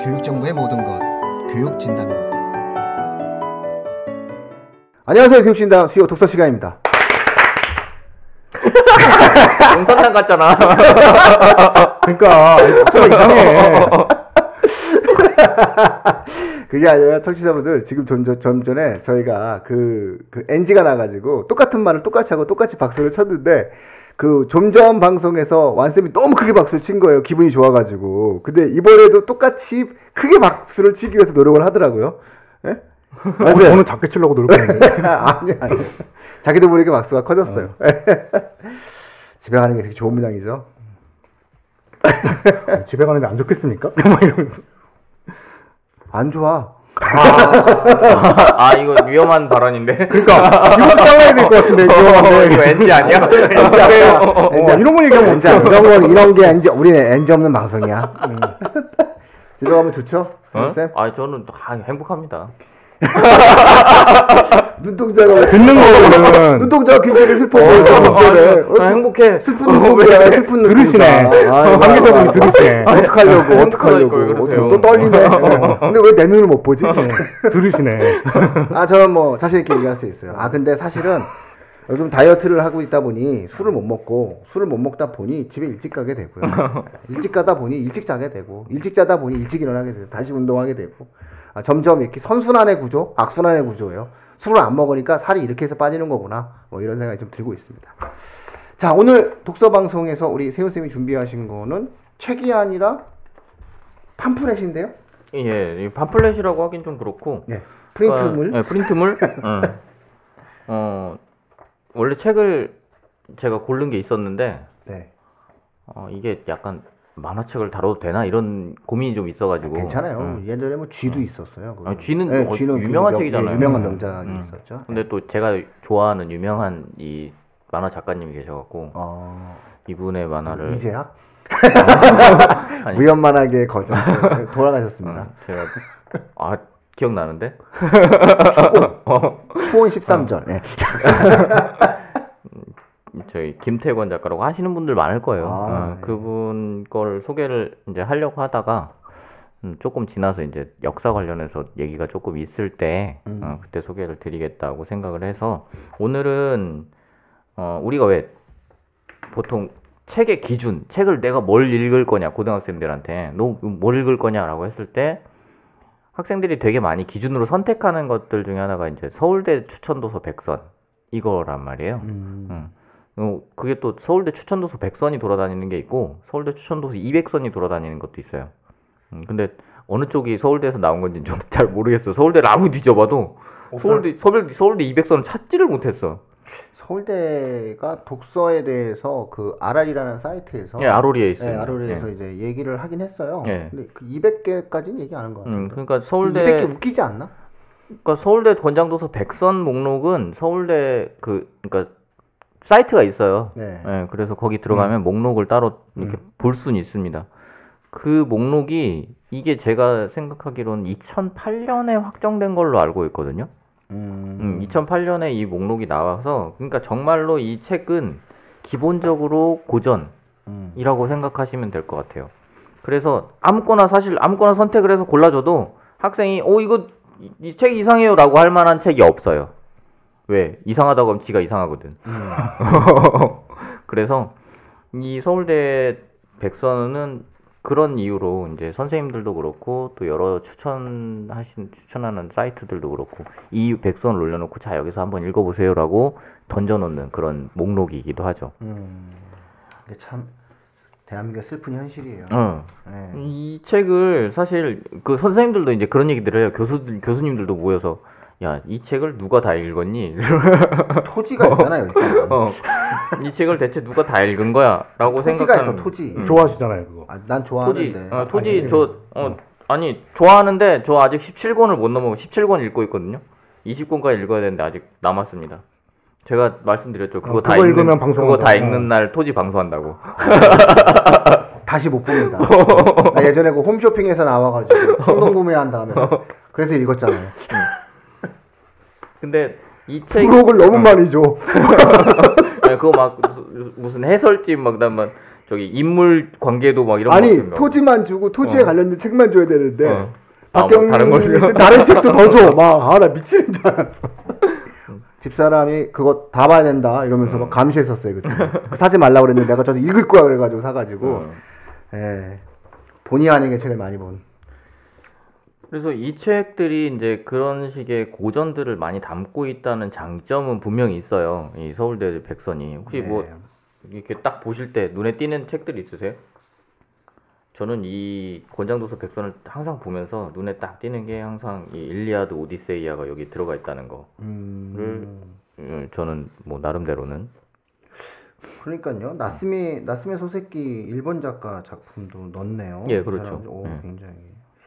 교육정보의 모든 것, 교육진담입니다. 안녕하세요. 교육진담 수요 독서 시간입니다. 공산당 같잖아. 그러니까 목소리 이상해. 그게 아니라 청취자분들 지금 좀 전에 저희가 그 NG가 나가지고 똑같은 말을 똑같이 하고 똑같이 박수를 쳤는데 그 좀 전 방송에서 완쌤이 너무 크게 박수를 친 거예요. 기분이 좋아가지고. 근데 이번에도 똑같이 크게 박수를 치기 위해서 노력을 하더라고요. 예? 맞아요. 저는 작게 치려고 노력했는데. 아니. 자기도 모르게 박수가 커졌어요. 집에 가는 게 그렇게 좋은 모양이죠. 집에 가는데 안 좋겠습니까? 안 좋아. 이거 위험한 발언인데. 그러니까 이거 잘라야 될 것 같은데. 이거 NG 아니야? 이런 거 얘기하면 NG 이런 게 NG. 우리는 NG 없는 방송이야. 집에 가면 좋죠, 쌤? 저는 행복합니다. 눈동자가 듣는 거는 눈동자가 굉장히 슬퍼 보여서 행복해. 슬픈 눈동자, 슬픈 들으시네. 관계자분이 들으시네. 어떡하려고 또 떨리네. 근데 왜 내 눈을 못 보지? 들으시네. 저는 뭐 자신 있게 얘기할 수 있어요. 근데 사실은 요즘 다이어트를 하고 있다 보니 술을 못 먹다 보니 집에 일찍 가게 되고요. 일찍 가다 보니 일찍 자게 되고, 일찍 자다 보니 일찍 일어나게 되고, 다시 운동하게 되고, 점점 이렇게 선순환의 구조, 악순환의 구조예요. 술을 안 먹으니까 살이 이렇게 해서 빠지는 거구나. 뭐 이런 생각이 좀 들고 있습니다. 자, 오늘 독서 방송에서 우리 세훈쌤이 준비하신 거는 책이 아니라 팜플렛인데요? 예, 팜플렛이라고 하긴 좀 그렇고. 예. 프린트물? 프린트물? 원래 책을 제가 고른 게 있었는데, 네. 이게 약간 만화책을 다뤄도 되나 이런 고민이 좀 있어가지고. 괜찮아요. 예전에 뭐 쥐도 있었어요. 쥐는 유명한 책이잖아요. 유명한 명작이 있었죠. 근데 또 제가 좋아하는 유명한 이 만화 작가님이 계셔갖고 이분의 만화를 이재학? 무연만하게 돌아가셨습니다. 제가 기억나는데? 추원 13절. 네. 저희 김태권 작가라고 하시는 분들 많을 거예요. 네. 그분 걸 소개를 이제 하려고 하다가 조금 지나서 이제 역사 관련해서 얘기가 조금 있을 때 그때 소개를 드리겠다고 생각을 해서 오늘은 우리가 왜 보통 책의 기준, 책을 내가 뭘 읽을 거냐, 고등학생들한테 너 뭘 읽을 거냐라고 했을 때 학생들이 되게 많이 기준으로 선택하는 것들 중에 하나가 이제 서울대 추천도서 100선 이거란 말이에요. 그게 또 서울대 추천도서 100선이 돌아다니는 게 있고 서울대 추천도서 200선이 돌아다니는 것도 있어요. 근데 어느 쪽이 서울대에서 나온 건지 저는 잘 모르겠어요. 서울대를 아무리 뒤져봐도 서울대 200선을 찾지를 못했어. 서울대가 독서에 대해서 그 RR이라는 사이트에서 RO리에 있어요. RO리에서 이제 얘기를 하긴 했어요. 예. 근데 그 200개까지는 얘기 안 한 것 같아요. 그러니까 서울대 200개 웃기지 않나? 그러니까 서울대 권장도서 100선 목록은 서울대 그러니까 사이트가 있어요. 네. 그래서 거기 들어가면 목록을 따로 이렇게 볼 수는 있습니다. 그 목록이 이게 제가 생각하기로는 2008년에 확정된 걸로 알고 있거든요. 2008년에 이 목록이 나와서 그러니까 정말로 이 책은 기본적으로 고전이라고 생각하시면 될 것 같아요. 그래서 아무거나 선택을 해서 골라줘도 학생이 이거 이 책이 이상해요라고 할 만한 책이 없어요. 왜? 이상하다고 하면 지가 이상하거든. 그래서 이 서울대 100선은 그런 이유로 이제 선생님들도 그렇고 또 여러 추천하는 사이트들도 그렇고 이 100선을 올려놓고 자 여기서 한번 읽어보세요라고 던져놓는 그런 목록이기도 하죠. 이게 참 대한민국의 슬픈 현실이에요. 네. 이 책을 사실 그 선생님들도 이제 그런 얘기들을 해요. 교수님들도 모여서 야, 이 책을 누가 다 읽었니? 토지가 있잖아요. 일단. 이 책을 대체 누가 다 읽은 거야? 라고 생각하는. 토지. 좋아하시잖아요, 그거. 난 좋아하는데. 토지. 좋아하는데 저 아직 17권을 못 넘어가고 17권 읽고 있거든요. 20권까지 읽어야 되는데 아직 남았습니다. 제가 말씀드렸죠. 그거 다 읽는 날 토지 방송한다고. 다시 못 봅니다. 예전에 그 홈쇼핑에서 나와가지고 충동 구매한 다음에 그래서 읽었잖아요. 근데 이 책 부록을 너무 많이 줘. 그거 막 무슨 해설집 막 그다음 저기 인물 관계도 막 이런 아니 거 같은데. 토지만 주고 토지에 관련된 책만 줘야 되는데 뭐 박경림 다른 거 주면 다른 책도 더 줘. 막 나 미치는 줄 알았어. 집사람이 그거 다 봐야 된다 이러면서 막 감시했었어요 그때. 사지 말라고 그랬는데 내가 저도 읽을 거야 그래가지고 사가지고 예, 본의 아니게 책을 많이 본. 그래서 이 책들이 이제 그런 식의 고전들을 많이 담고 있다는 장점은 분명히 있어요. 이 서울대 백선이. 혹시 뭐 네. 이렇게 딱 보실 때 눈에 띄는 책들 있으세요? 저는 이 권장도서 백선을 항상 보면서 눈에 딱 띄는 게 항상 이 일리아드 오디세이아가 여기 들어가 있다는 거를 저는 뭐 나름대로는 그러니까요. 나스미 소세키 일본 작가 작품도 넣네요. 예, 이 그렇죠. 사람이. 오, 예. 굉장히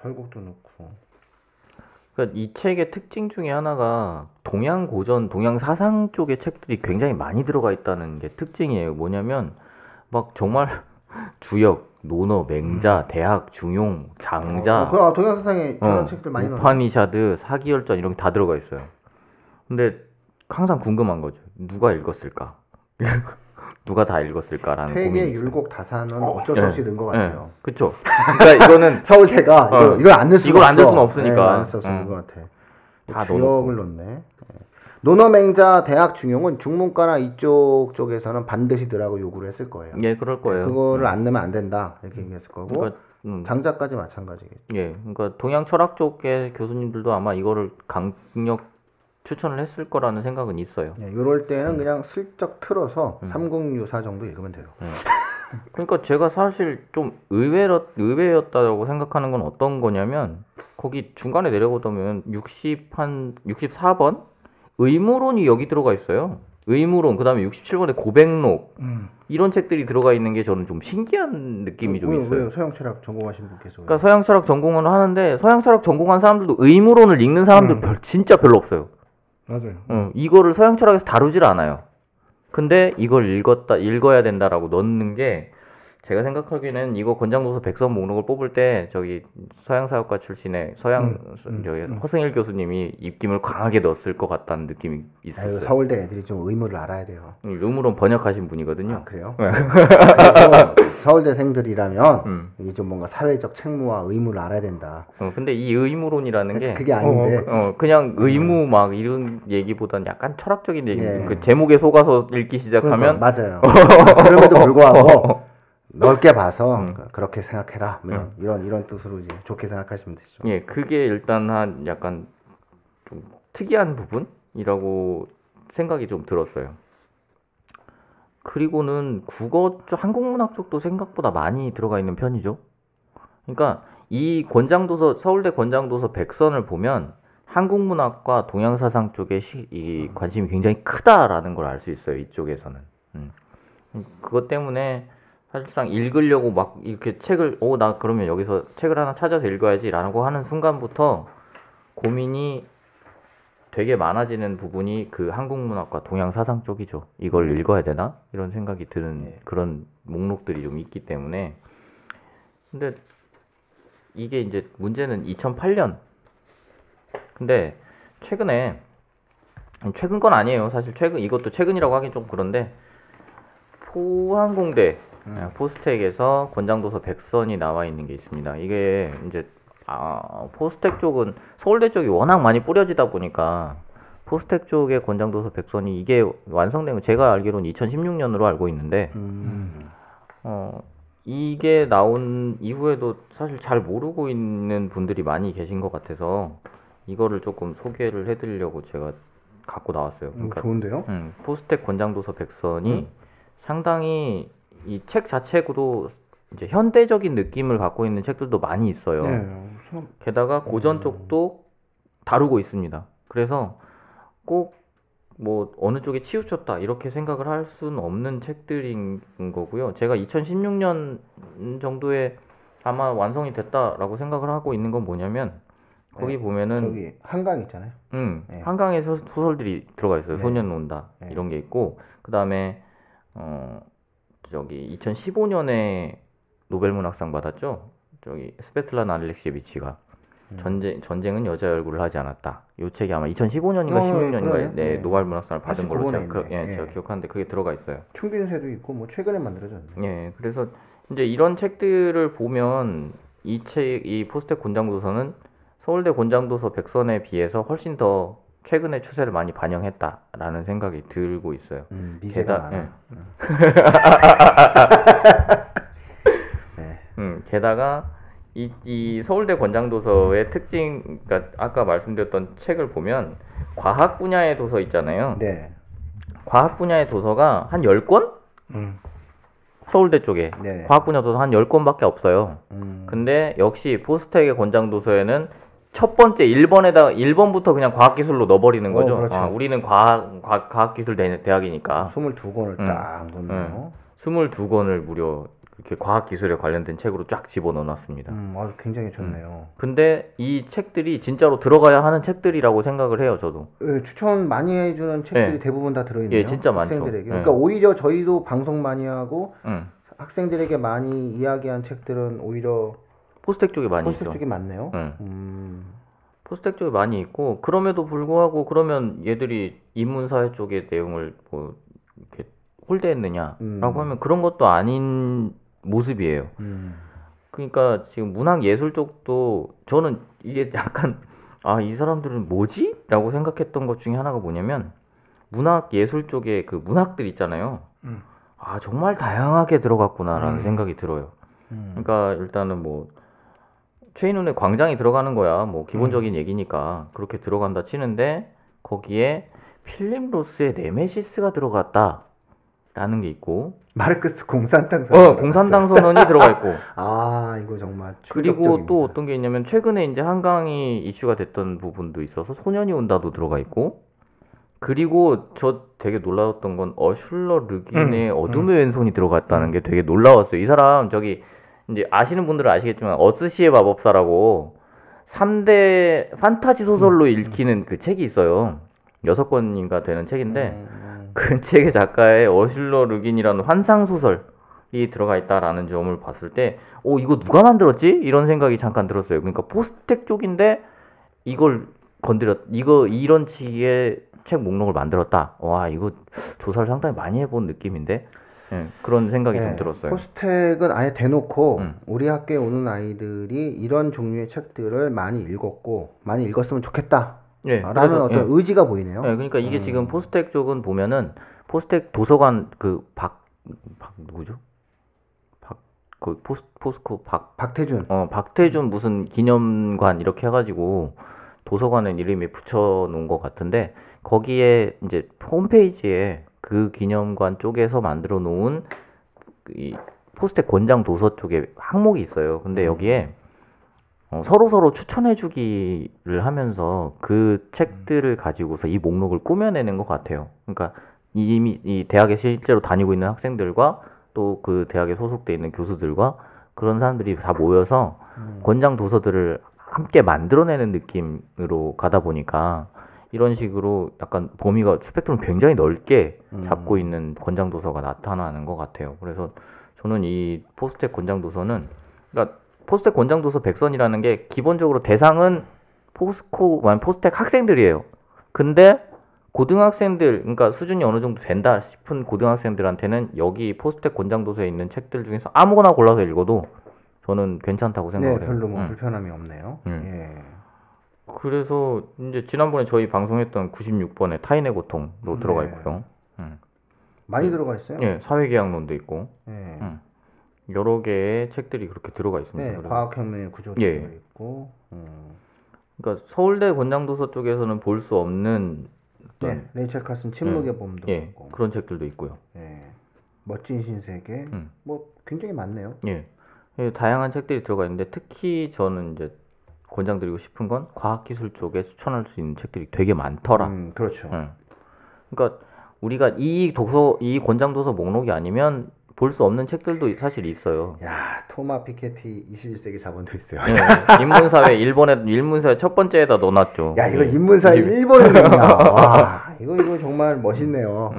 설국도 넣고. 그러니까 이 책의 특징 중에 하나가 동양 고전, 동양 사상 쪽의 책들이 굉장히 많이 들어가 있다는 게 특징이에요. 뭐냐면 막 정말 주역, 논어, 맹자, 대학, 중용, 장자, 동양 사상에 저런 책들 많이 넣어요. 우파니샤드, 사기열전 이런 게 다 들어가 있어요. 근데 항상 궁금한 거죠. 누가 읽었을까? 누가 다 읽었을까라는 고민이 퇴계 있어요. 율곡 다사는 어쩔 수 없이 넣은 것 같아요. 그렇죠. 그러니까 이거는 서울대가 이걸 안 넣을 수가 이걸 안 넣을 없어. 수는 없으니까. 안 넣을 수 없는 것 같아. 다 주역을 넣네. 논어맹자 대학 중용은 중문과나 이쪽 쪽에서는 반드시 넣으라고 요구를 했을 거예요. 예, 그럴 거예요. 그거를 안 넣으면 안 된다 이렇게 얘기했을 거고 그러니까, 장자까지 마찬가지겠죠. 예, 그러니까 동양 철학 쪽의 교수님들도 아마 이거를 강력 추천을 했을 거라는 생각은 있어요. 예, 이럴 때는 그냥 슬쩍 틀어서 삼국유사 정도 읽으면 돼요. 그러니까 제가 사실 좀 의외였다고 생각하는 건 어떤 거냐면 거기 중간에 내려보면 64번 의무론이 여기 들어가 있어요. 의무론, 그다음에 67번에 고백록 이런 책들이 들어가 있는 게 저는 좀 신기한 느낌이 좀 있어요. 왜요? 서양 철학 전공하신 분께서. 그러니까 서양 철학 전공을 하는데 서양 철학 전공한 사람들도 의무론을 읽는 사람들 진짜 별로 없어요. 맞아요. 이거를 서양 철학에서 다루질 않아요. 근데 이걸 읽어야 된다라고 넣는 게 제가 생각하기에는 이거 권장도서 백선 목록을 뽑을 때 저기 서양사학과 출신의 저기 허승일 교수님이 입김을 강하게 넣었을 것 같다는 느낌이 있었어요. 서울대 애들이 좀 의무를 알아야 돼요. 의무론 번역하신 분이거든요. 아, 그래요? 그리고 서울대생들이라면 이게 좀 뭔가 사회적 책무와 의무를 알아야 된다. 근데 이 의무론이라는 게 그게 아닌데. 그냥 의무 막 이런 얘기보다는 약간 철학적인 얘기. 예. 그 제목에 속아서 읽기 시작하면 맞아요. 그럼에도 불구하고 넓게 봐서 그렇게 생각해라. 이런 뜻으로 이제 좋게 생각하시면 되죠. 예, 그게 일단 한 약간 좀 특이한 부분이라고 생각이 좀 들었어요. 그리고는 국어 쪽, 한국문학 쪽도 생각보다 많이 들어가 있는 편이죠. 그러니까 이 권장도서, 서울대 권장도서 백선을 보면 한국문학과 동양사상 쪽에 이 관심이 굉장히 크다라는 걸 알 수 있어요. 이쪽에서는. 그것 때문에 사실상 읽으려고 막 이렇게 책을 나 그러면 여기서 책을 하나 찾아서 읽어야지라고 하는 순간부터 고민이 되게 많아지는 부분이 그 한국문학과 동양사상 쪽이죠. 이걸 읽어야 되나? 이런 생각이 드는 그런 목록들이 좀 있기 때문에. 근데 이게 이제 문제는 2008년. 근데 최근 건 아니에요. 사실 이것도 최근이라고 하긴 좀 그런데 포항공대 포스텍에서 권장도서 백선이 나와 있는 게 있습니다. 이게 이제 포스텍 쪽은 서울대 쪽이 워낙 많이 뿌려지다 보니까 포스텍 쪽의 권장도서 백선이 이게 완성된 거 제가 알기로는 2016년으로 알고 있는데 이게 나온 이후에도 사실 잘 모르고 있는 분들이 많이 계신 것 같아서 이거를 조금 소개를 해드리려고 제가 갖고 나왔어요. 그러니까, 좋은데요? 포스텍 권장도서 백선이 상당히 이 책 자체도 이제 현대적인 느낌을 갖고 있는 책들도 많이 있어요. 게다가 고전 쪽도 다루고 있습니다. 그래서 꼭 뭐 어느 쪽에 치우쳤다 이렇게 생각을 할 수는 없는 책들인 거고요. 제가 2016년 정도에 아마 완성이 됐다라고 생각을 하고 있는 건 뭐냐면 거기 보면은 저기 한강 있잖아요. 한강에 소설들이 들어가 있어요. 소년 논다 이런 게 있고 그 다음에 저기 2015년에 노벨문학상 받았죠. 저기 스베틀라나 알렉시에비치가 전쟁은 여자의 얼굴을 하지 않았다. 이 책이 아마 2015년인가 16년인가에 그러네. 네, 노벨 문학상을 받은 걸로 89번에 제가, 있네. 예. 제가 기억하는데 그게 들어가 있어요. 충빈새도 있고 뭐 최근에 만들어졌네. 예, 그래서 이제 이런 책들을 보면 이 포스텍 권장도서는 서울대 권장도서 백선에 비해서 훨씬 더 최근의 추세를 많이 반영했다라는 생각이 들고 있어요. 미세가 많아. 예. 게다가 이 서울대 권장도서의 특징, 그러니까 아까 말씀드렸던 책을 보면 과학 분야의 도서 있잖아요. 네. 과학 분야의 도서가 한 10권? 서울대 쪽에 네. 과학 분야 도서 한 10권밖에 없어요. 음. 근데 역시 포스텍의 권장도서에는 첫 번째 1번부터 그냥 과학기술로 넣어버리는 거죠. 그렇죠. 우리는 과학기술 대학이니까 22권을 딱 놓네요. 22권을 무려 이렇게 과학기술에 관련된 책으로 쫙 집어넣어놨습니다. 아주 굉장히 좋네요. 근데 이 책들이 진짜로 들어가야 하는 책들이라고 생각을 해요, 저도. 예, 추천 많이 해주는 책들이 대부분 다 들어있네요. 예, 진짜 많죠. 학생들에게. 예. 그러니까 오히려 저희도 방송 많이 하고 응. 학생들에게 많이 이야기한 책들은 오히려 포스텍 쪽에 많이 포스텍 있죠. 쪽이 많네요. 응. 포스텍 쪽에 많이 있고, 그럼에도 불구하고 그러면 얘들이 인문사회 쪽의 내용을 뭐 이렇게 홀대했느냐라고 하면 그런 것도 아닌 모습이에요. 그러니까 지금 문학 예술 쪽도 저는 이게 약간 이 사람들은 뭐지? 라고 생각했던 것 중에 하나가 뭐냐면 문학 예술 쪽에 그 문학들 있잖아요. 정말 다양하게 들어갔구나라는 생각이 들어요. 그러니까 일단은 뭐 최인훈의 광장이 들어가는 거야. 뭐 기본적인 얘기니까 그렇게 들어간다 치는데 거기에 필립 로스의 네메시스가 들어갔다라는 게 있고 마르크스 공산당 선언. 공산당 선언이 들어가 있고 이거 정말 그리고 충격적입니다. 또 어떤 게 있냐면 최근에 이제 한강이 이슈가 됐던 부분도 있어서 소년이 온다도 들어가 있고 그리고 저 되게 놀라웠던 건 어슐러 르긴의 어둠의 왼손이 들어갔다는 게 되게 놀라웠어요. 이 사람 저기 이제 아시는 분들은 아시겠지만 어스시의 마법사라고 3대 판타지 소설로 읽히는 그 책이 있어요. 6권인가 되는 책인데 그 책의 작가의 어슐러 르긴이라는 환상 소설이 들어가 있다라는 점을 봤을 때 이거 누가 만들었지? 이런 생각이 잠깐 들었어요. 그러니까 포스텍 쪽인데 이걸 이런 식의 책 목록을 만들었다. 와, 이거 조사를 상당히 많이 해본 느낌인데 그런 생각이 좀 들었어요. 포스텍은 아예 대놓고 우리 학교에 오는 아이들이 이런 종류의 책들을 많이 읽었고 많이 읽었으면 좋겠다. 라는 어떤 의지가 보이네요. 그러니까 이게 지금 포스텍 쪽은 보면은 포스텍 도서관 누구죠? 박태준. 박태준 무슨 기념관 이렇게 해가지고 도서관에 이름이 붙여놓은 것 같은데 거기에 이제 홈페이지에 그 기념관 쪽에서 만들어 놓은 이 포스텍 권장 도서 쪽에 항목이 있어요. 근데 여기에 서로 추천해주기를 하면서 그 책들을 가지고서 이 목록을 꾸며내는 것 같아요. 그러니까 이미 이 대학에 실제로 다니고 있는 학생들과 또 그 대학에 소속돼 있는 교수들과 그런 사람들이 다 모여서 권장 도서들을 함께 만들어내는 느낌으로 가다 보니까 이런 식으로 약간 범위가 스펙트럼 굉장히 넓게 잡고 있는 권장 도서가 나타나는 것 같아요. 그래서 저는 이 포스텍 권장 도서는 그러니까 포스텍 권장 도서 백선이라는 게 기본적으로 대상은 포스텍 학생들이에요. 근데 고등학생들, 그러니까 수준이 어느 정도 된다 싶은 고등학생들한테는 여기 포스텍 권장 도서에 있는 책들 중에서 아무거나 골라서 읽어도 저는 괜찮다고 생각을 해요. 별로 뭐 불편함이 없네요. 예. 그래서 이제 지난번에 저희 방송했던 96번에 타인의 고통도 들어가 있고요. 많이 들어가 있어요? 예, 사회계약론도 있고 예. 여러 개의 책들이 그렇게 들어가 있습니다. 네, 과학혁명의 구조도 들어가 있고. 그러니까 서울대 권장도서 쪽에서는 볼 수 없는 레이첼 카슨 침묵의 봄도 있고 그런 책들도 있고요. 멋진 신세계 뭐 굉장히 많네요. 다양한 책들이 들어가 있는데 특히 저는 이제 권장드리고 싶은 건 과학기술 쪽에 추천할 수 있는 책들이 되게 많더라. 그렇죠. 그러니까 우리가 이 권장도서 목록이 아니면 볼 수 없는 책들도 사실 있어요. 토마 피케티 21세기 자본도 있어요. 인문사회 인문사회 첫 번째에다 넣어놨죠. 이거 인문사회 1번을 넣냐. 와, 이거 정말 멋있네요.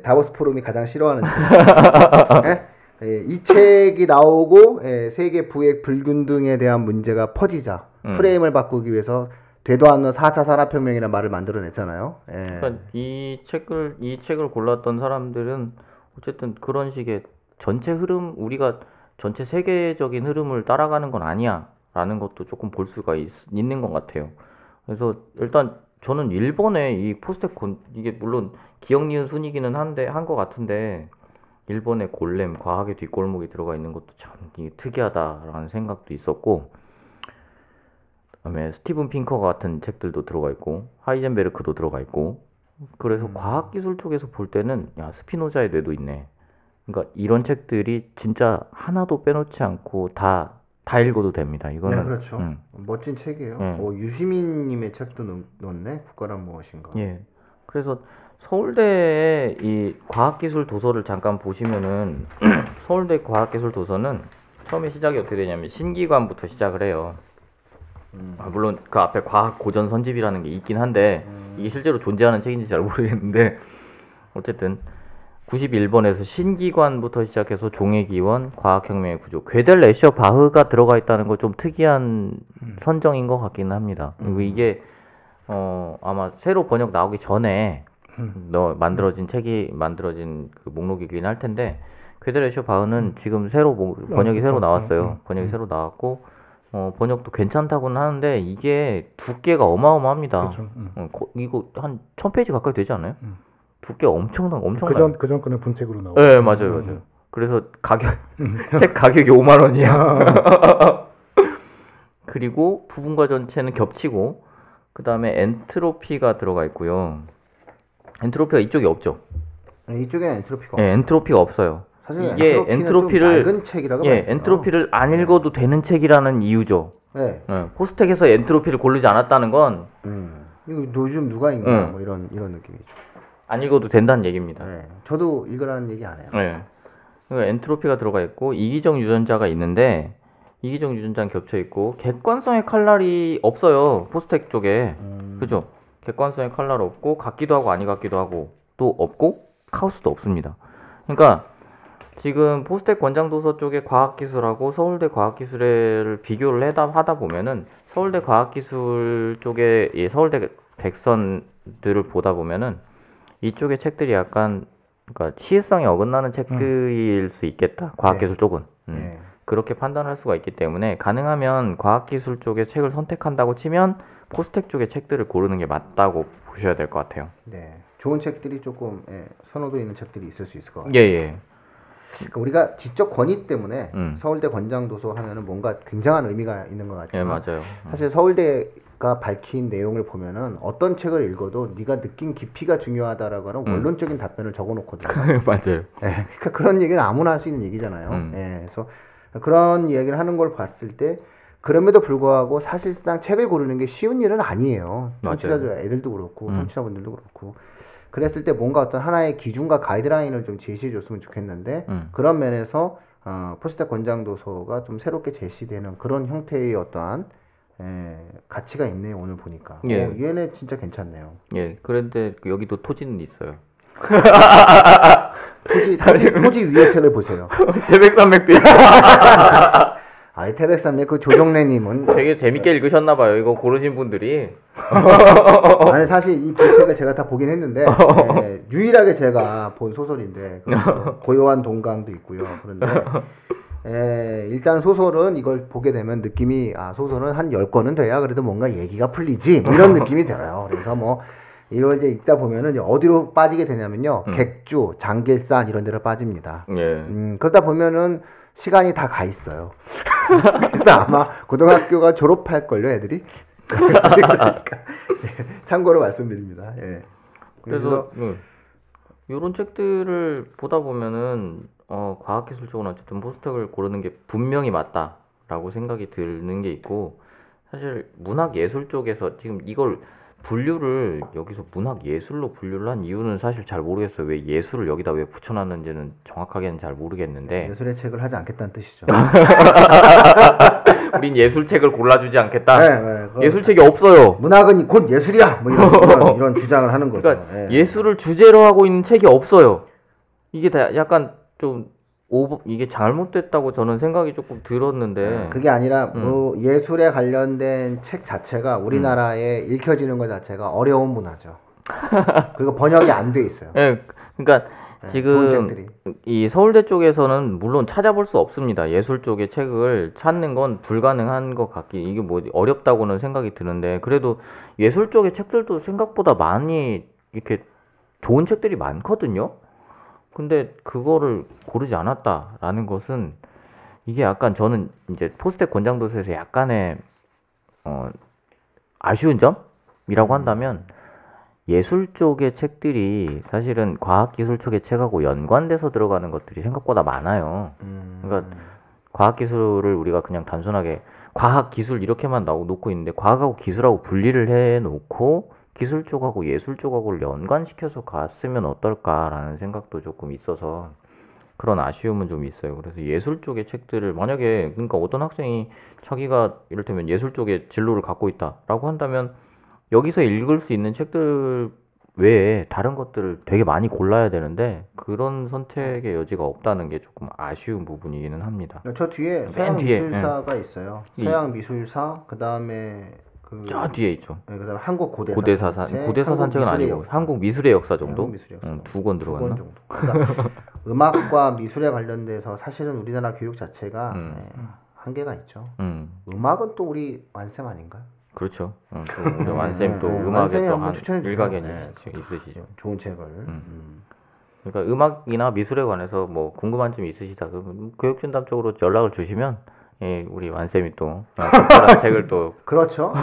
다보스 포럼이 가장 싫어하는 책. 이 책이 나오고 세계 부의 불균등에 대한 문제가 퍼지자 프레임을 바꾸기 위해서 되도 않는 4차 산업혁명이라는 말을 만들어냈잖아요. 그러니까 이 책을 골랐던 사람들은 어쨌든 그런 식의 전체 흐름, 우리가 전체 세계적인 흐름을 따라가는 건 아니야라는 것도 조금 볼 수가 있는 것 같아요. 그래서 일단 저는 일본의 이 포스텍 이게 물론 기억 니은 순이기는 한데 한 것 같은데 일본의 골렘 과학의 뒷골목이 들어가 있는 것도 참 이게 특이하다라는 생각도 있었고, 그다음에 스티븐 핑커 같은 책들도 들어가 있고 하이젠베르크도 들어가 있고, 그래서 과학기술 쪽에서 볼 때는 야, 스피노자의 뇌도 있네. 그러니까 이런 책들이 진짜 하나도 빼놓지 않고 다 읽어도 됩니다. 이거는 네, 그렇죠. 멋진 책이에요. 유시민님의 책도 넣었네. 국가란 무엇인가. 예. 그래서 서울대의 이 과학기술 도서를 잠깐 보시면은 서울대 과학기술 도서는 처음에 시작이 어떻게 되냐면 신기관부터 시작을 해요. 물론 그 앞에 과학 고전 선집이라는 게 있긴 한데 이게 실제로 존재하는 책인지 잘 모르겠는데 어쨌든 91번에서 신기관부터 시작해서 종의기원, 과학혁명의 구조, 괴델 레셔 바흐가 들어가 있다는 거 좀 특이한 선정인 것 같기는 합니다. 그리고 이게 아마 새로 번역 나오기 전에 만들어진 그 목록이긴 할 텐데, 괴델 레셔 바흐는 지금 새로 번역이 새로 나왔어요. 번역이 새로 나왔고 번역도 괜찮다고는 하는데 이게 두께가 어마어마합니다. 그렇죠. 이거 한 1000페이지 가까이 되지 않아요? 두께 엄청나요. 그전 거는 분책으로 나오고. 네, 맞아요. 그래서 책 가격이 5만 원이야. 그리고 부분과 전체는 겹치고, 그 다음에 엔트로피가 들어가 있고요. 엔트로피가 이쪽에 없죠. 이쪽에는 엔트로피가 네, 없어요. 엔트로피가 없어요. 사실 이게 엔트로피를 맑은 책이라고 엔트로피를 안 읽어도 되는 책이라는 이유죠. 네. 포스텍에서 엔트로피를 고르지 않았다는 건 이거 요즘 누가 읽나 뭐 이런 느낌이죠. 안 읽어도 된다는 얘기입니다. 네. 저도 읽으라는 얘기 안 해요. 네. 그러니까 엔트로피가 들어가 있고 이기적 유전자가 있는데 이기적 유전자는 겹쳐 있고 객관성의 칼날이 없어요. 포스텍 쪽에. 그죠? 객관성의 칼날 없고 같기도 하고 아니 같기도 하고 또 없고 카오스도 없습니다. 그러니까 지금 포스텍 권장도서 쪽의 과학기술하고 서울대 과학기술을 비교를 하다 보면은 서울대 과학기술 쪽에 서울대 백선들을 보다 보면은 이쪽의 책들이 약간 그러니까 시의성이 어긋나는 책들일 수 있겠다. 과학기술 쪽은. 그렇게 판단할 수가 있기 때문에 가능하면 과학기술 쪽의 책을 선택한다고 치면 포스텍 쪽의 책들을 고르는 게 맞다고 보셔야 될 것 같아요. 네, 좋은 책들이 조금 선호도 있는 책들이 있을 수 있을 것 같아요. 예. 그러니까 우리가 지적 권위 때문에 서울대 권장도서 하면은 뭔가 굉장한 의미가 있는 것 같지만, 맞아요. 사실 서울대가 밝힌 내용을 보면은 어떤 책을 읽어도 네가 느낀 깊이가 중요하다라고 하는 원론적인 답변을 적어놓거든요. 맞아요. 그러니까 그런 얘기는 아무나 할 수 있는 얘기잖아요. 그래서 그런 이야기를 하는 걸 봤을 때 그럼에도 불구하고 사실상 책을 고르는 게 쉬운 일은 아니에요. 청취자들 애들도 그렇고 청취자분들도 그렇고. 그랬을 때 뭔가 어떤 하나의 기준과 가이드라인을 좀 제시해 줬으면 좋겠는데 그런 면에서 포스텍 권장도서가 좀 새롭게 제시되는 그런 형태의 어떠한 가치가 있네요. 오늘 보니까. 얘네 진짜 괜찮네요. 예, 그런데 여기도 토지는 있어요. 토지 위의 책을 보세요. 태백산맥도 있어요. 아이 태백산맥 그 조정래님은 되게 재밌게 읽으셨나봐요. 이거 고르신 분들이. 아니 사실 이 두 책을 제가 다 보긴 했는데 유일하게 제가 본 소설인데 고요한 동강도 있고요. 그런데 일단 소설은 이걸 보게 되면 느낌이 소설은 한 10권은 돼야 그래도 뭔가 얘기가 풀리지 뭐 이런 느낌이 들어요. 그래서 뭐 이걸 이제 읽다 보면은 이제 어디로 빠지게 되냐면요. 객주, 장길산 이런 데로 빠집니다. 그러다 보면은 시간이 다 가 있어요. 그래서 아마 고등학교가 졸업할걸요, 애들이. 그러니까 참고로 말씀드립니다. 그래서 이런 책들을 보다 보면은 과학기술 쪽은 어쨌든 포스텍을 고르는 게 분명히 맞다라고 생각이 드는 게 있고, 사실 문학예술 쪽에서 지금 이걸 분류를 여기서 문학예술로 분류를 한 이유는 사실 잘 모르겠어요. 왜 예술을 여기다 왜 붙여놨는지는 정확하게는 잘 모르겠는데. 예술의 책을 하지 않겠다는 뜻이죠. 우린 예술책을 골라주지 않겠다. 예술책이 없어요. 문학은 곧 예술이야. 뭐 이런 주장을 하는 거죠. 그러니까 예술을 주제로 하고 있는 책이 없어요. 이게 다 약간 좀 이게 잘못됐다고 저는 생각이 조금 들었는데 그게 아니라 뭐 예술에 관련된 책 자체가 우리나라에 읽혀지는 것 자체가 어려운 문화죠. 그리고 번역이 안 돼 있어요. 예, 그러니까 좋은 지금 책들이. 이 서울대 쪽에서는 물론 찾아볼 수 없습니다. 예술 쪽의 책을 찾는 건 불가능한 것 같기, 이게 뭐 어렵다고는 생각이 드는데, 그래도 예술 쪽의 책들도 생각보다 많이 이렇게 좋은 책들이 많거든요. 근데 그거를 고르지 않았다라는 것은, 이게 약간 저는 이제 포스텍 권장도서에서 약간의 아쉬운 점이라고 한다면, 예술 쪽의 책들이 사실은 과학기술 쪽의 책하고 연관돼서 들어가는 것들이 생각보다 많아요. 그러니까 과학기술을 우리가 그냥 단순하게 과학기술 이렇게만 놓고 있는데, 과학하고 기술하고 분리를 해놓고 기술 쪽하고 예술 쪽하고를 연관시켜서 갔으면 어떨까라는 생각도 조금 있어서 그런 아쉬움은 좀 있어요. 그래서 예술 쪽의 책들을 만약에, 그러니까 어떤 학생이 자기가 이를테면 예술 쪽의 진로를 갖고 있다라고 한다면 여기서 읽을 수 있는 책들 외에 다른 것들을 되게 많이 골라야 되는데, 그런 선택의 여지가 없다는 게 조금 아쉬운 부분이기는 합니다. 저 뒤에 맨 서양 뒤에, 미술사가 있어요. 서양 미술사, 그 다음에 저 뒤에 있죠. 그다음에 한국 고대사 고대사 산책, 고대사 한국 산책은 미술의 아니고 역사. 한국 미술의 역사 정도? 한국 미술의 역사. 두 권 두 권 들어갔나? 정도. 그러니까 음악과 미술에 관련돼서 사실은 우리나라 교육 자체가 한계가 있죠. 음악은 또 우리 완쌤 아닌가? 그렇죠. 또 우리 완쌤 또 음악에 완쌤이 또 한번 한 추천해 주세요. 일가견이 네, 있으시죠. 좋은 책을. 그러니까 음악이나 미술에 관해서 뭐 궁금한 점이 있으시다 그러면 교육진담 쪽으로 연락을 주시면, 예, 우리 완쌤이 또 특별한 책을 또 그렇죠.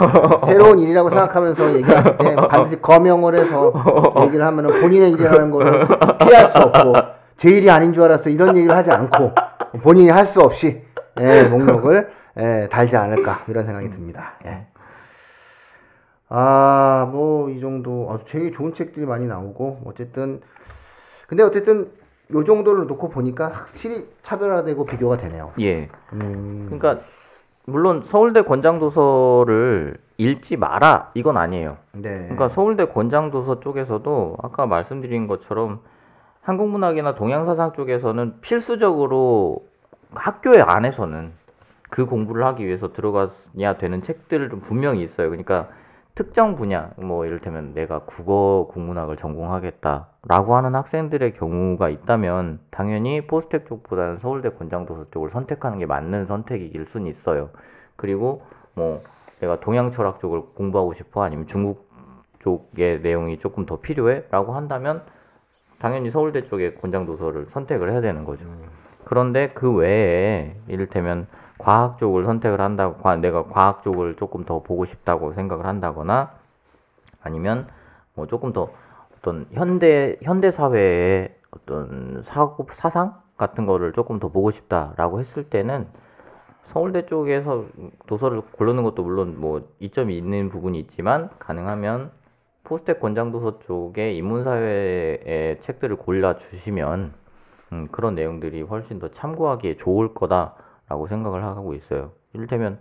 새로운 일이라고 생각하면서 얘기할 때 반드시 거명을 해서 얘기를 하면은 본인의 일이라는 거를 피할 수 없고, 제 일이 아닌 줄 알았어 이런 얘기를 하지 않고 본인이 할 수 없이 목록을 달지 않을까 이런 생각이 듭니다. 뭐 이 정도 되게 좋은 책들이 많이 나오고, 근데 어쨌든 요 정도를 놓고 보니까 확실히 차별화되고 비교가 되네요. 예. 그러니까 물론 서울대 권장도서를 읽지 마라 이건 아니에요. 네. 그러니까 서울대 권장도서 쪽에서도 아까 말씀드린 것처럼 한국문학이나 동양사상 쪽에서는 필수적으로 학교의 안에서는 그 공부를 하기 위해서 들어가야 되는 책들을 좀 분명히 있어요. 그러니까 특정 분야, 뭐 이를테면 내가 국어 국문학을 전공하겠다라고 하는 학생들의 경우가 있다면 당연히 포스텍 쪽보다는 서울대 권장도서 쪽을 선택하는 게 맞는 선택일 수는 있어요. 그리고 뭐 내가 동양철학 쪽을 공부하고 싶어, 아니면 중국 쪽의 내용이 조금 더 필요해 라고 한다면 당연히 서울대 쪽의 권장도서를 선택을 해야 되는 거죠. 그런데 그 외에 이를테면 과학 쪽을 선택을 한다고, 내가 과학 쪽을 조금 더 보고 싶다고 생각을 한다거나, 아니면 뭐 조금 더 어떤 현대 사회의 어떤 사상 같은 거를 조금 더 보고 싶다라고 했을 때는 서울대 쪽에서 도서를 고르는 것도 물론 뭐 이점이 있는 부분이 있지만, 가능하면 포스텍 권장도서 쪽에 인문사회의 책들을 골라 주시면 그런 내용들이 훨씬 더 참고하기에 좋을 거다라고 생각을 하고 있어요. 이를테면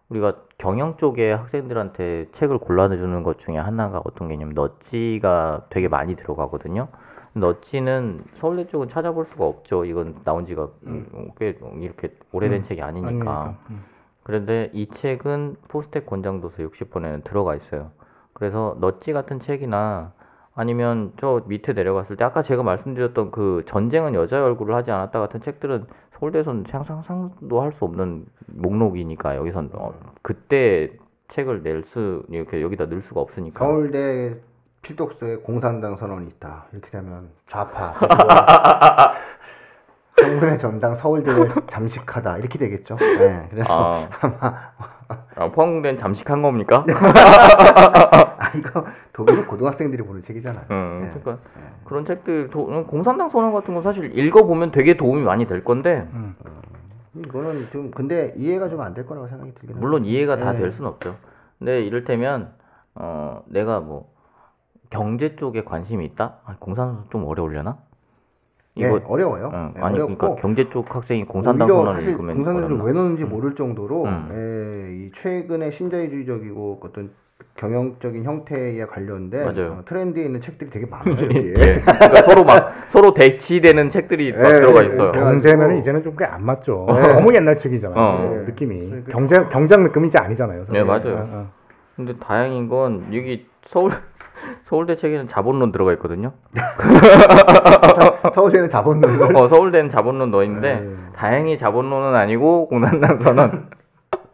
우리가 경영 쪽의 학생들한테 책을 골라주는 것 중에 하나가 어떤 개념, 넛지가 되게 많이 들어가거든요. 넛지는 서울대 쪽은 찾아볼 수가 없죠. 이건 나온 지가 꽤 이렇게 오래된 책이 아니니까. 그런데 이 책은 포스텍 권장도서 60번에는 들어가 있어요. 그래서 넛지 같은 책이나, 아니면 저 밑에 내려갔을 때 아까 제가 말씀드렸던 그 전쟁은 여자의 얼굴을 하지 않았다 같은 책들은 서울대에서는 상상도 할 수 없는 목록이니까 여기선 그때 책을 이렇게 여기다 넣을 수가 없으니까. 서울대 필독서에 공산당 선언이 있다. 이렇게 되면 좌파, 청문회 전당 서울대를 잠식하다 이렇게 되겠죠. 네, 그래서 포항된 잠식한 겁니까? 이거 독일 고등학생들이 보는 책이잖아요. 그러니까 그런 책들, 공산당 선언 같은 건 사실 읽어보면 되게 도움이 많이 될 건데, 이거는 좀 근데 이해가 좀 안 될 거라고 생각이 들긴 물론 합니다. 이해가 다 될 수는 없죠. 근데 이를테면 내가 뭐 경제 쪽에 관심이 있다? 공산당 좀 어려우려나? 이거 어려워요. 아니 어렵고, 그러니까 경제 쪽 학생이 공산당 오히려 선언을 사실 읽으면 공산당을 어렵나? 왜 넣는지 모를 정도로 이 최근에 신자유주의적이고 어떤 경영적인 형태에 관련된 맞아요. 트렌드에 있는 책들이 되게 많아요. 여기에. 예. 그러니까 서로 대치되는 책들이 막 예, 들어가 예, 있어요. 예. 경제는 이제는 좀 꽤 안 맞죠. 네. 너무 옛날 책이잖아요. 어. 느낌이 그러니까 경장 느낌이지 아니잖아요. 네, 사실. 맞아요. 근데 다행인 건 여기 서울대 책에는 자본론 들어가 있거든요. 서울대는 자본론을 서울대는 자본론 넣어 있는데 네. 다행히 자본론은 아니고 공산당선언.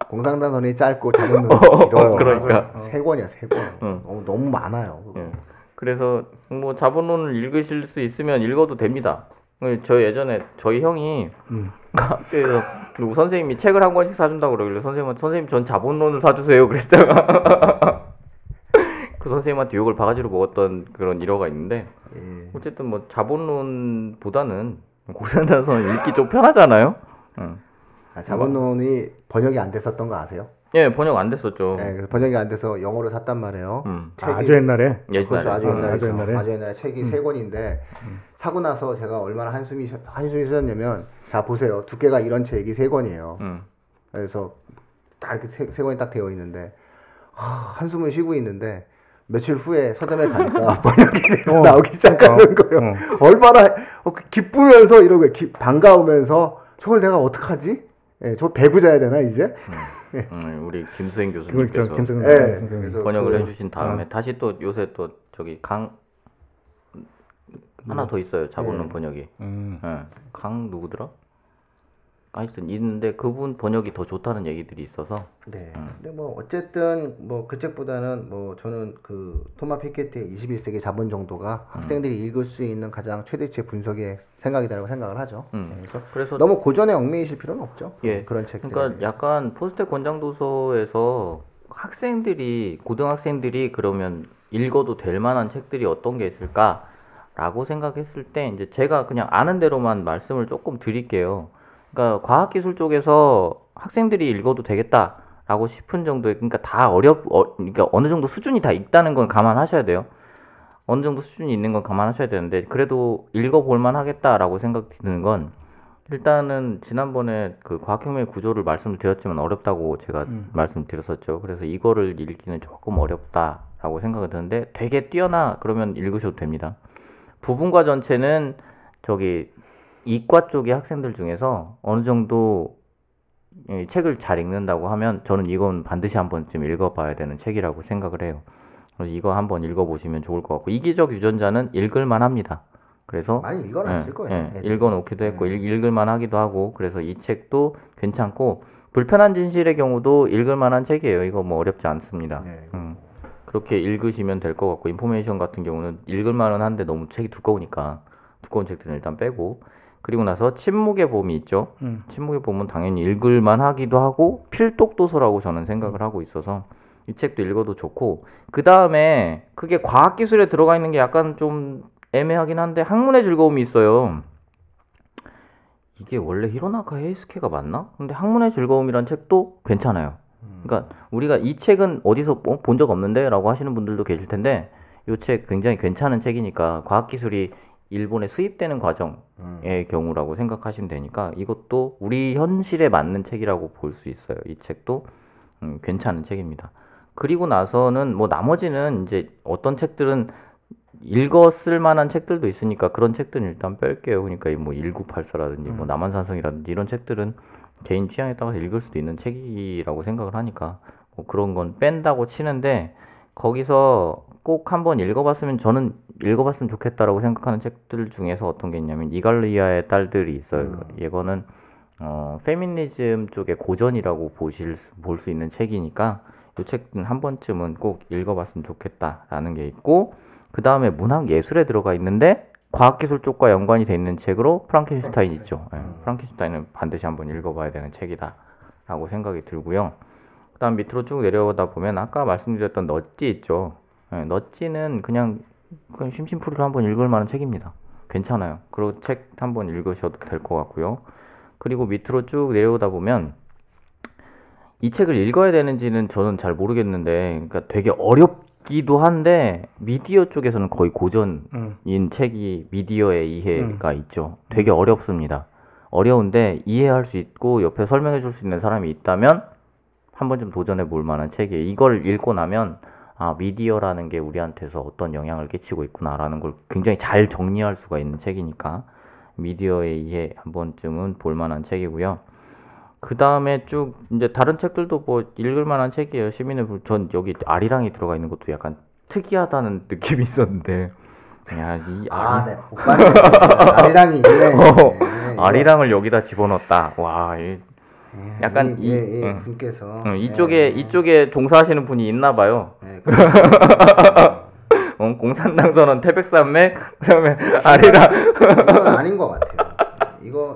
공상단원이 짧고 자본론이 길어요. 그러니까. 세 권이야, 세 권. 응. 너무 많아요. 그거. 예. 그래서 뭐 자본론을 읽으실 수 있으면 읽어도 됩니다. 저 예전에 저희 형이 학교에서 누구 선생님이 책을 한 권씩 사준다고 그러길래 선생님 전 자본론을 사주세요 그랬다가 그 선생님한테 욕을 바가지로 먹었던 그런 일화가 있는데 예. 어쨌든 뭐 자본론보다는 공산당선언 읽기 좀 편하잖아요. 자본론이 번역이 안 됐었던 거 아세요? 예, 번역 안 됐었죠. 네, 그래서 번역이 안 돼서 영어로 샀단 말이에요. 아, 아주 옛날에. 그렇죠. 아주 옛날에. 아주 옛날에. 아주 옛날에 책이 세 권인데 사고 나서 제가 얼마나 한숨이 쉬었냐면 자 보세요. 두께가 이런 책이 세 권이에요. 그래서 딱 이렇게 세 권이 딱 되어 있는데 한숨을 쉬고 있는데 며칠 후에 서점에 가니까 번역이 돼서 나오기 시작하는 거예요. 얼마나 기쁘면서 이러고 반가우면서 저걸 내가 어떡하지? 예, 저 배부자야 되나 이제? 우리 김수행 그렇죠. 교수님께서 김승현 예, 선생님. 그래서 번역을 그- 해주신 다음에 다시 또 요새 또 저기 하나 더 있어요. 자본론 번역이. 예. 강 누구더라? 하여튼 있는데 그분 번역이 더 좋다는 얘기들이 있어서 네. 근데 뭐 어쨌든 뭐 그 책보다는 뭐 저는 그 토마 피케티의 21세기 자본 정도가 학생들이 읽을 수 있는 가장 최대치의 분석의 생각이라고 생각을 하죠. 네, 그래서 너무 고전에 얽매이실 필요는 없죠. 예. 그런 책들. 그러니까 약간 포스텍 권장도서에서 고등학생들이 그러면 읽어도 될 만한 책들이 어떤 게 있을까라고 생각했을 때 이제 제가 그냥 아는 대로만 말씀을 조금 드릴게요. 그러니까 과학기술 쪽에서 학생들이 읽어도 되겠다라고 싶은 정도의 그러니까 그러니까 어느 정도 수준이 다 있다는 건 감안하셔야 돼요. 어느 정도 수준이 있는 건 감안하셔야 되는데 그래도 읽어볼 만하겠다라고 생각 드는 건 일단은 지난번에 그 과학혁명의 구조를 말씀을 드렸지만 어렵다고 제가 말씀드렸었죠. 그래서 이거를 읽기는 조금 어렵다라고 생각이 드는데 되게 뛰어나 그러면 읽으셔도 됩니다. 부분과 전체는 저기 이과 쪽의 학생들 중에서 어느 정도 이 책을 잘 읽는다고 하면 저는 이건 반드시 한 번쯤 읽어봐야 되는 책이라고 생각을 해요. 그래서 이거 한번 읽어보시면 좋을 것 같고 이기적 유전자는 읽을만 합니다. 그래서 많이 읽어놨을 거예요. 애들이. 읽어놓기도 했고 읽을만 하기도 하고 그래서 이 책도 괜찮고 불편한 진실의 경우도 읽을만한 책이에요. 이거 뭐 어렵지 않습니다. 네. 그렇게 읽으시면 될 것 같고 인포메이션 같은 경우는 읽을만은 한데 너무 책이 두꺼우니까 두꺼운 책들은 일단 빼고 그리고 나서 침묵의 봄이 있죠. 침묵의 봄은 당연히 읽을만 하기도 하고 필독 도서라고 저는 생각을 하고 있어서 이 책도 읽어도 좋고 그 다음에 그게 과학기술에 들어가 있는 게 약간 좀 애매하긴 한데 학문의 즐거움이 있어요. 이게 원래 히로나카 헤이스케가 맞나? 근데 학문의 즐거움이란 책도 괜찮아요. 그러니까 우리가 이 책은 어디서 본 적 없는데? 라고 하시는 분들도 계실 텐데 이 책 굉장히 괜찮은 책이니까 과학기술이 일본에 수입되는 과정의 경우라고 생각하시면 되니까 이것도 우리 현실에 맞는 책이라고 볼 수 있어요. 이 책도 괜찮은 책입니다. 그리고 나서는 뭐 나머지는 이제 어떤 책들은 읽었을 만한 책들도 있으니까 그런 책들은 일단 뺄게요. 그러니까 뭐 1984라든지 뭐 남한산성이라든지 이런 책들은 개인 취향에 따라서 읽을 수도 있는 책이라고 생각을 하니까 뭐 그런 건 뺀다고 치는데 거기서 꼭 한번 읽어봤으면 저는 읽어봤으면 좋겠다라고 생각하는 책들 중에서 어떤 게 있냐면 이갈리아의 딸들이 있어요. 이거는 페미니즘 쪽의 고전이라고 볼 수 있는 책이니까 이 책은 한 번쯤은 꼭 읽어봤으면 좋겠다라는 게 있고 그 다음에 문학 예술에 들어가 있는데 과학기술 쪽과 연관이 돼 있는 책으로 프랑켄슈타인 있죠. 프랑켄슈타인은 반드시 한번 읽어봐야 되는 책이다 라고 생각이 들고요. 그 다음 밑으로 쭉 내려오다 보면 아까 말씀드렸던 넛지 있죠. 넛지는 그냥 심심풀이로 한번 읽을 만한 책입니다. 괜찮아요. 그리고 책 한번 읽으셔도 될 것 같고요. 그리고 밑으로 쭉 내려오다 보면 이 책을 읽어야 되는지는 저는 잘 모르겠는데 그러니까 되게 어렵기도 한데 미디어 쪽에서는 거의 고전인 책이 미디어의 이해가 있죠. 되게 어렵습니다. 어려운데 이해할 수 있고 옆에 설명해 줄 수 있는 사람이 있다면 한 번쯤 도전해 볼 만한 책이에요. 이걸 읽고 나면 미디어라는 게 우리한테서 어떤 영향을 끼치고 있구나라는 걸 굉장히 잘 정리할 수가 있는 책이니까 미디어에 의해 한 번쯤은 볼만한 책이고요. 그 다음에 쭉 이제 다른 책들도 뭐 읽을 만한 책이에요. 전 여기 아리랑이 들어가 있는 것도 약간 특이하다는 느낌이 있었는데, 야, 이 네. 아리랑이 있네. 네, 아리랑을 여기다 집어넣었다. 와, 약간 분께서 이쪽에 종사하시는 분이 있나 봐요. 네, 공산당 선언 태백산맥 그다음에 아리랑. 이건 아닌 것 같아요.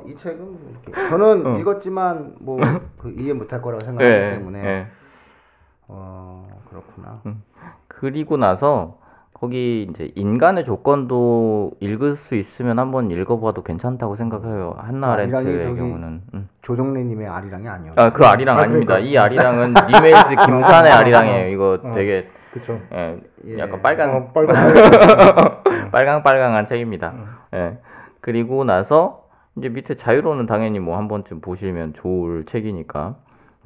이 책은 이렇게 저는 읽었지만 뭐 이해 못할 거라고 생각하기 때문에 그렇구나. 그리고 나서 거기 이제 인간의 조건도 읽을 수 있으면 한번 읽어봐도 괜찮다고 생각해요. 한나 아렌트의 경우는. 조정래님의 아리랑이 아니에요. 그 아리랑 아닙니다. 그러니까. 이 아리랑은 니메이즈 김산의 아리랑이에요. 이거 되게 그쵸. 약간 빨간 빨강한 책입니다. 그리고 나서 이제 밑에 자유로는 당연히 뭐 한 번쯤 보시면 좋을 책이니까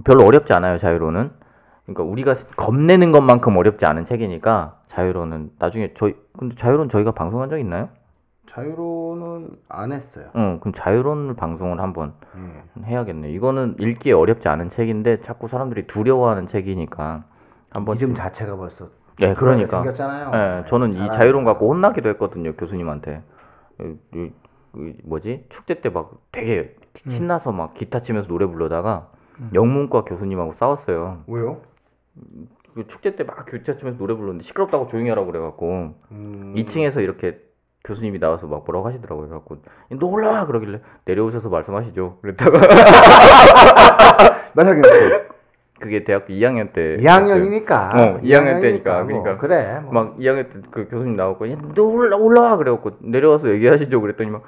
별로 어렵지 않아요. 자유로는. 그러니까 우리가 겁내는 것만큼 어렵지 않은 책이니까 자유로는 나중에 근데 자유로는 저희가 방송한 적 있나요? 자유로는 안 했어요. 그럼 자유로는 방송을 한번 해야겠네요. 이거는 읽기에 어렵지 않은 책인데 자꾸 사람들이 두려워하는 책이니까 한번 이름 자체가 벌써 그러니까 생겼잖아요. 저는 이 자유론 갖고 혼나기도 했거든요. 교수님한테. 축제 때 막 되게 신나서 막 기타 치면서 노래 부르다가 영문과 교수님하고 싸웠어요. 왜요? 그 축제 때 막 기타 치면서 노래 부르는데 시끄럽다고 조용히 하라고 그래갖고 2층에서 이렇게 교수님이 나와서 막 뭐라고 하시더라고요. 그래갖고 너 올라와 그러길래 내려오셔서 말씀하시죠. 그랬다가 몇 학년? 그게 대학교 2학년 때 2학년이니까 2학년 때니까 그러니까 그래 막 2학년 때 그 교수님 나오고 너 올라와 그래갖고 내려와서 얘기하시죠 그랬더니 막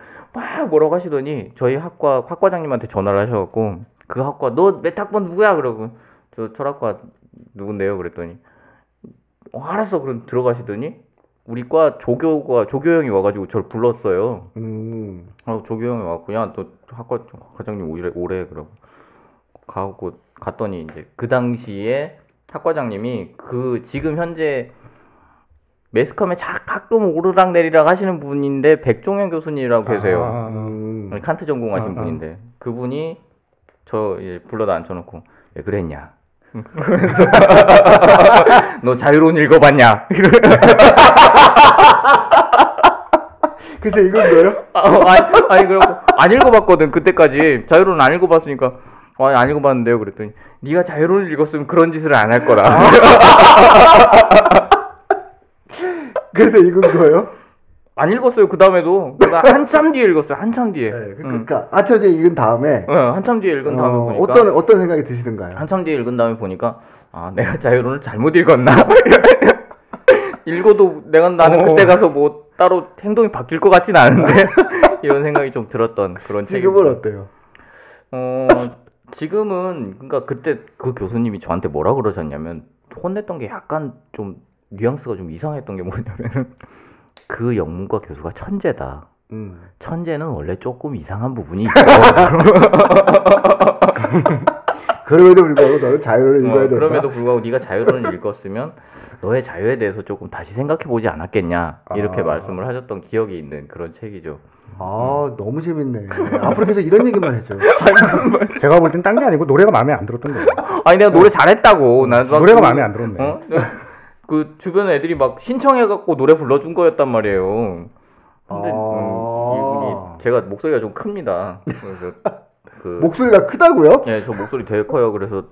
뭐라고 하시더니 저희 학과장님한테 전화를 하셔갖고 그 학과 너 몇 학번 누구야 그러고 저 철학과 누군데요 그랬더니 알았어 그럼 들어가시더니 우리 과 조교 형이 와가지고 저를 불렀어요. 조교 형이 와갖고 야 너 학과장님 오래 그러고 갔더니 이제 그 당시에 학과장님이 지금 현재 매스컴에 가끔 오르락 내리락 하시는 분인데 백종현 교수님이라고 계세요. 칸트 전공하신 분인데 그분이 저 이제 불러다 앉혀놓고 왜 그랬냐? 그래서 너 자유로운 읽어봤냐? 그래서 읽은 거예요? 아니 그러고 안 읽어봤거든 그때까지 자유로운 안 읽어봤으니까. 안 읽어봤는데요. 그랬더니 네가 자유로운 읽었으면 그런 짓을 안 할 거라. 그래서 읽은 거예요? 안 읽었어요. 그 다음에도 한참 뒤에 읽었어요. 한참 뒤에. 그러니까 아차제 읽은 다음에. 한참 뒤에 읽은 다음에 보니까 어떤 생각이 드시던가요? 한참 뒤에 읽은 다음에 보니까 내가 자유로운을 잘못 읽었나? 읽어도 나는 그때 가서 뭐 따로 행동이 바뀔 것 같진 않은데 이런 생각이 좀 들었던 그런 책입니다. 지금은 어때요? 지금은 그러니까 그때 그 교수님이 저한테 뭐라 그러셨냐면 혼냈던 게 약간 좀 뉘앙스가 좀 이상했던 게 뭐냐면은 그 영문과 교수가 천재다. 천재는 원래 조금 이상한 부분이 있어. 그럼에도 불구하고 너는 자유를 읽어야 된다. 그럼에도 불구하고 네가 자유를 읽었으면 너의 자유에 대해서 조금 다시 생각해 보지 않았겠냐 이렇게 말씀을 하셨던 기억이 있는 그런 책이죠. 너무 재밌네. 앞으로 계속 이런 얘기만 해줘. 제가 볼 땐 딴 게 아니고 노래가 마음에 안 들었던 거예요. 아니 내가 노래 잘했다고. 노래가 마음에 안 들었네. 그 주변 애들이 막 신청해갖고 노래 불러준 거였단 말이에요. 근데 이분이 제가 목소리가 좀 큽니다. 그래서 목소리가 크다고요? 네, 저 목소리 되게 커요. 그래서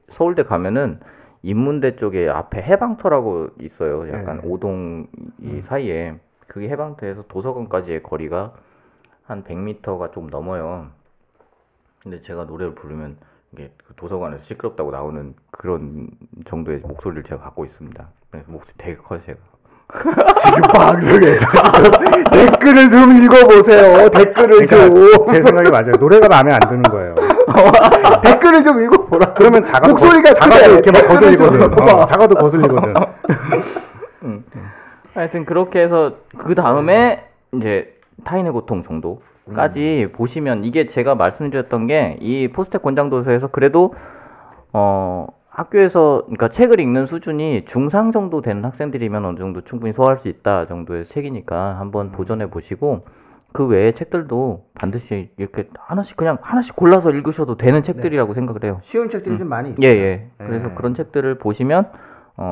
서울대 가면은 인문대 쪽에 앞에 해방터라고 있어요. 약간 오동 이 사이에. 그게 해방터에서 도서관까지의 거리가 한 100m가 좀 넘어요. 근데 제가 노래를 부르면 이게 그 도서관에서 시끄럽다고 나오는 그런 정도의 목소리를 제가 갖고 있습니다. 그래서 목소리 되게 커요, 제가. 지금 방송에서 지금 댓글을 좀 읽어보세요. 댓글을 좀. 제 생각이 맞아요. 노래가 마음에 안 드는 거예요. 댓글을 좀 읽어보라. 그러면 목소리가 작아도 이렇게 막 거슬리거든. 작아도 거슬리거든. 하여튼 그렇게 해서 그 다음에 이제 타인의 고통 정도까지 보시면 이게 제가 말씀드렸던 게 이 포스텍 권장도서에서 그래도 학교에서 그러니까 책을 읽는 수준이 중상 정도 되는 학생들이면 어느 정도 충분히 소화할 수 있다 정도의 책이니까 한번 도전해 보시고 그 외의 책들도 반드시 이렇게 그냥 하나씩 골라서 읽으셔도 되는 책들이라고 생각을 해요. 쉬운 책들이 좀 많이 있어요. 예. 그래서 그런 책들을 보시면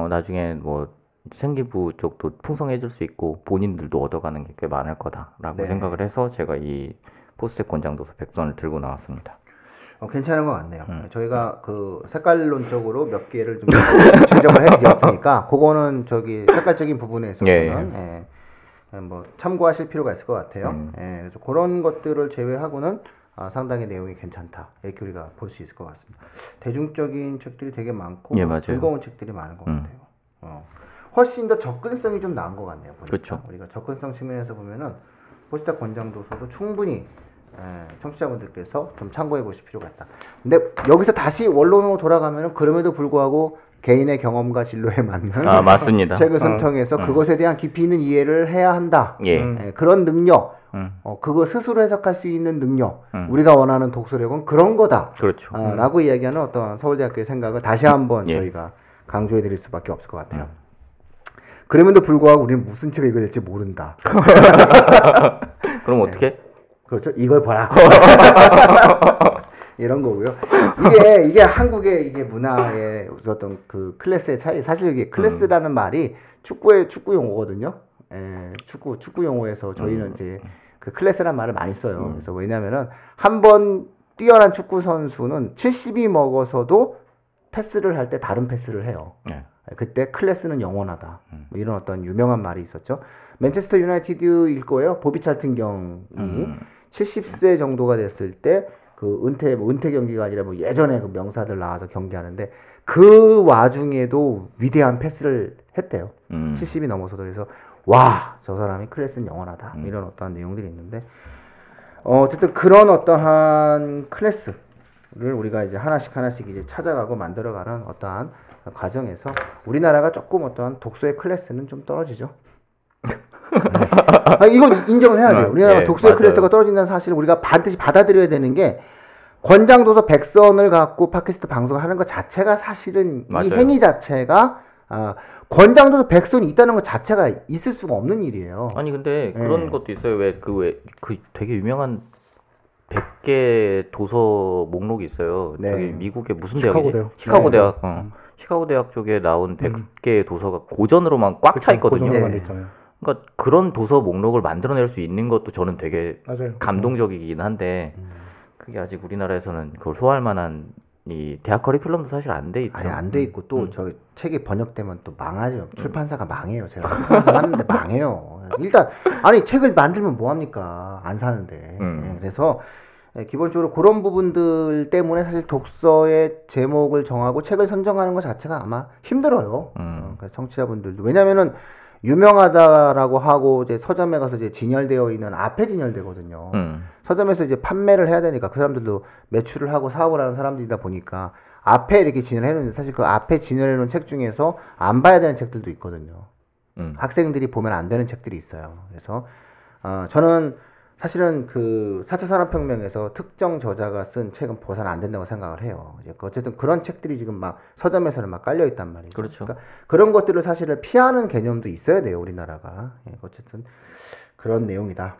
나중에 뭐 생기부 쪽도 풍성해질 수 있고 본인들도 얻어가는 게 꽤 많을 거다라고 네. 생각을 해서 제가 이 포스텍 권장도서 100선을 들고 나왔습니다. 괜찮은 것 같네요. 저희가 그 색깔론적으로 몇 개를 좀 지적을 해드렸으니까 그거는 저기 색깔적인 부분에 있어서는 뭐 참고하실 필요가 있을 것 같아요. 그래서 그런 것들을 제외하고는 상당히 내용이 괜찮다 이렇게 우리가 볼 수 있을 것 같습니다. 대중적인 책들이 되게 많고 맞아요. 즐거운 책들이 많은 것 같아요. 훨씬 더 접근성이 좀 나은 것 같네요. 보니까. 그렇죠. 우리가 접근성 측면에서 보면은 포스텍 권장도서도 충분히 청취자분들께서 좀 참고해 보실 필요가 있다. 근데 여기서 다시 원론으로 돌아가면은 그럼에도 불구하고 개인의 경험과 진로에 맞는 맞습니다. 책을 선정해서 그것에 대한 깊이 있는 이해를 해야 한다. 예. 그런 능력, 그거 스스로 해석할 수 있는 능력, 우리가 원하는 독서력은 그런 거다. 그렇죠. 라고 이야기하는 어떤 서울대학교의 생각을 다시 한번 저희가 강조해 드릴 수밖에 없을 것 같아요. 그럼에도 불구하고 우리는 무슨 책을 읽어야 될지 모른다. 그럼 어떻게? 그렇죠. 이걸 봐라. 이런 거고요. 이게 한국의 이게 문화의 어떤 그 클래스의 차이. 사실 이게 클래스라는 말이 축구 용어거든요. 축구 용어에서 저희는 이제 그 클래스라는 말을 많이 써요. 그래서 왜냐면은 한 번 뛰어난 축구 선수는 70이 먹어서도 패스를 할 때 다른 패스를 해요. 그때 클래스는 영원하다. 뭐 이런 어떤 유명한 말이 있었죠. 맨체스터 유나이티드일 거예요. 보비 찰튼경이 70세 정도가 됐을 때 그 은퇴 경기가 아니라 뭐 예전에 그 명사들 나와서 경기하는데 그 와중에도 위대한 패스를 했대요. 70이 넘어서도. 그래서 와, 저 사람이 클래스는 영원하다. 이런 어떠한 내용들이 있는데 어쨌든 그런 어떠한 클래스를 우리가 이제 하나씩 이제 찾아가고 만들어가는 어떠한 과정에서 우리나라가 조금 어떠한 독서의 클래스는 좀 떨어지죠. 이건 인정을 해야 돼요. 우리나라가 독서의 클래스가 떨어진다는 사실을 우리가 반드시 받아들여야 되는 게 권장도서 100선을 갖고 팟캐스트 방송을 하는 것 자체가 사실은 이 행위 자체가 권장도서 100선이 있다는 것 자체가 있을 수가 없는 일이에요. 아니 근데 그런 것도 있어요. 그 되게 유명한 100개 도서 목록이 있어요. 저기 미국의 무슨 대학이지? 시카고 대학. 시카고 대학 쪽에 나온 100개의 도서가 고전으로만 꽉 차 있거든요. 그러니까 그런 도서 목록을 만들어낼 수 있는 것도 저는 되게 감동적이긴 한데 그게 아직 우리나라에서는 그걸 소화할 만한 이 대학 커리큘럼도 사실 안 돼 있죠. 아니 안 돼 있고 또 저 책이 번역되면 또 망하죠. 출판사가 망해요. 제가 출판사 하는데 망해요. 일단 아니 책을 만들면 뭐 합니까? 안 사는데. 그래서 기본적으로 그런 부분들 때문에 사실 독서의 제목을 정하고 책을 선정하는 것 자체가 아마 힘들어요. 그래서 청취자분들도 왜냐면은 유명하다라고 하고 이제 서점에 가서 이제 진열되어 있는 앞에 진열되거든요. 서점에서 이제 판매를 해야 되니까 그 사람들도 매출을 하고 사업을 하는 사람들이다 보니까 앞에 이렇게 진열해 놓는데 사실 그 앞에 진열해 놓은 책 중에서 안 봐야 되는 책들도 있거든요. 학생들이 보면 안 되는 책들이 있어요. 그래서 저는 사실은 그 4차 산업혁명에서 특정 저자가 쓴 책은 보사는 안 된다고 생각을 해요. 어쨌든 그런 책들이 지금 막 서점에서는 막 깔려 있단 말이죠. 그렇죠. 그러니까 그런 것들을 사실을 피하는 개념도 있어야 돼요, 우리나라가. 어쨌든 그런 내용이다.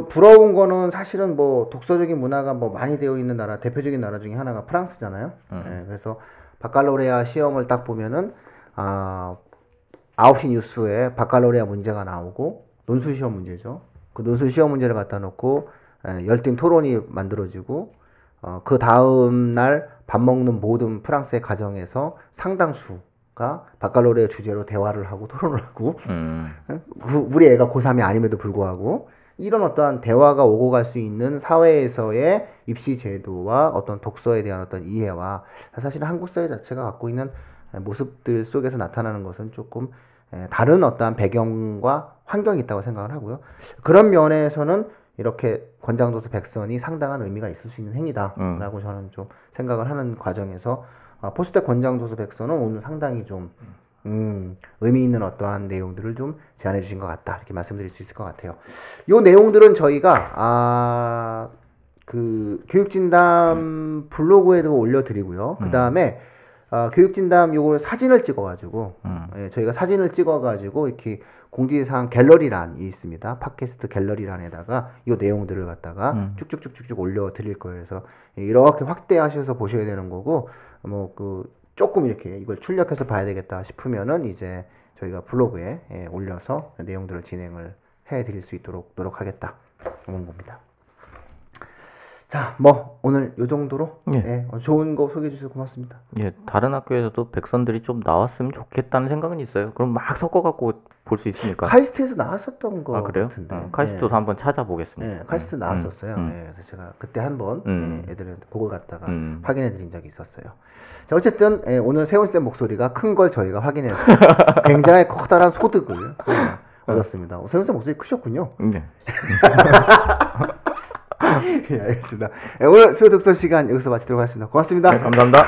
부러운 거는 사실은 뭐 독서적인 문화가 뭐 많이 되어 있는 나라, 대표적인 나라 중에 하나가 프랑스잖아요. 그래서 바칼로레아 시험을 딱 보면은 9시 뉴스에 바칼로레아 문제가 나오고 논술 시험 문제죠. 그 논술 시험 문제를 갖다 놓고 열띤 토론이 만들어지고 그 다음 날 밥 먹는 모든 프랑스의 가정에서 상당수가 바칼로레아 주제로 대화를 하고 토론을 하고 우리 애가 고3이 아님에도 불구하고 이런 어떠한 대화가 오고 갈 수 있는 사회에서의 입시 제도와 어떤 독서에 대한 어떤 이해와 사실 한국 사회 자체가 갖고 있는 모습들 속에서 나타나는 것은 조금 다른 어떠한 배경과 환경이 있다고 생각을 하고요. 그런 면에서는 이렇게 권장도서 100선이 상당한 의미가 있을 수 있는 행위다라고 저는 좀 생각을 하는 과정에서 포스텍 권장도서 100선은 오늘 상당히 좀 의미 있는 어떠한 내용들을 좀 제안해 주신 것 같다 이렇게 말씀드릴 수 있을 것 같아요. 요 내용들은 저희가 그 교육진담 블로그에도 올려드리고요. 그 다음에 교육진담 요걸 사진을 찍어가지고 예, 저희가 사진을 찍어가지고 이렇게 공지사항 갤러리란이 있습니다. 팟캐스트 갤러리란에다가 이 내용들을 갖다가 쭉쭉쭉쭉 올려드릴 거예요. 그래서 이렇게 확대하셔서 보셔야 되는 거고 뭐 그 조금 이렇게 이걸 출력해서 봐야 되겠다 싶으면은 이제 저희가 블로그에 예, 올려서 내용들을 진행을 해드릴 수 있도록 노력하겠다. 그런 겁니다. 자, 뭐 오늘 요 정도로 예. 예, 좋은 거 소개해 주셔서 고맙습니다. 예, 다른 학교에서도 백선들이 좀 나왔으면 좋겠다는 생각은 있어요. 그럼 막 섞어갖고 볼 수 있으니까. 카이스트에서 나왔었던 거 아, 그래요? 같은데. 카이스트도 한번 찾아보겠습니다. 예, 카이스트 나왔었어요. 예, 그래서 제가 그때 한번 예, 애들한테 그걸 갖다가 확인해 드린 적이 있었어요. 자, 어쨌든 예, 오늘 세훈쌤 목소리가 큰 걸 저희가 확인해서 굉장히 커다란 소득을 얻었습니다. 세훈쌤 목소리 크셨군요. 네. 예, 알겠습니다. 예, 오늘 수요 독서 시간 여기서 마치도록 하겠습니다. 고맙습니다. 감사합니다.